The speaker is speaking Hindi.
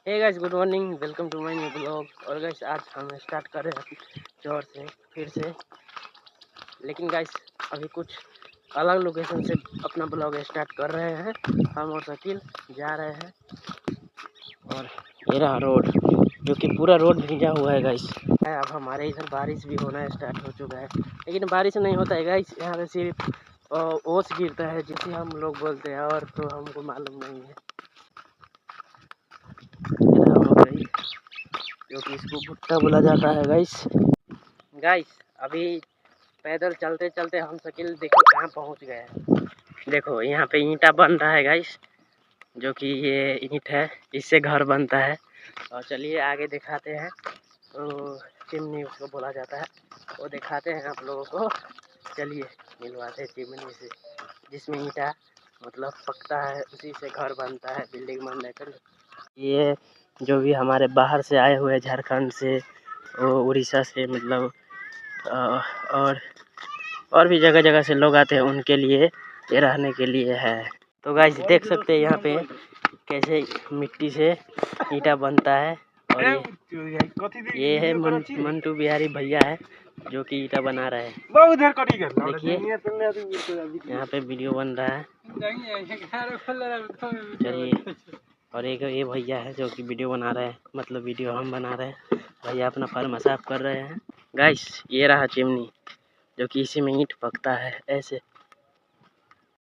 Hey guys, good morning, welcome to my new blog. और गाइस आज हम स्टार्ट कर रहे हैं जोर से फिर से। लेकिन गाइस अभी कुछ अलग लोकेशन से अपना ब्लॉग स्टार्ट कर रहे हैं। हम और शकील जा रहे हैं और ये रहा रोड, जो कि पूरा रोड भींगा हुआ है गाइस। अब हमारे इधर बारिश भी होना स्टार्ट हो चुका है, लेकिन बारिश नहीं होता है गाइस। यहाँ पे सिर्फ ओस गिरता है जिसे हम लोग बोलते हैं, और तो हमको मालूम नहीं है। जो कि इसको भुट्टा बोला जाता है गाइस अभी पैदल चलते चलते हम शकील देखो कहाँ पहुँच गए हैं। देखो यहाँ पे ईंटा बन रहा है गाइस, जो कि ये ईंट है, इससे घर बनता है। और चलिए आगे दिखाते हैं। तो चिमनी उसको बोला जाता है, वो दिखाते हैं आप लोगों को। चलिए मिलवाते हैं चिमनी से, जिसमें ईंटा मतलब पकता है, उसी से घर बनता है, बिल्डिंग बन जाता है। ये जो भी हमारे बाहर से आए हुए झारखंड से, उड़ीसा से, मतलब और भी जगह जगह से लोग आते हैं, उनके लिए ये रहने के लिए है। तो गाइस देख सकते हैं यहाँ पे कैसे मिट्टी से ईंटा बनता है। और ये है मंटू बिहारी भैया है, जो कि ईंटा बना रहे हैं। देखिए यहाँ पे वीडियो बन रहा है। चलिए, और एक ये भैया है जो कि वीडियो बना रहे हैं, मतलब वीडियो हम बना रहे हैं। भैया अपना फर्म साफ कर रहे हैं। गाइस ये रहा चिमनी, जो कि इसी में ईंट पकता है ऐसे।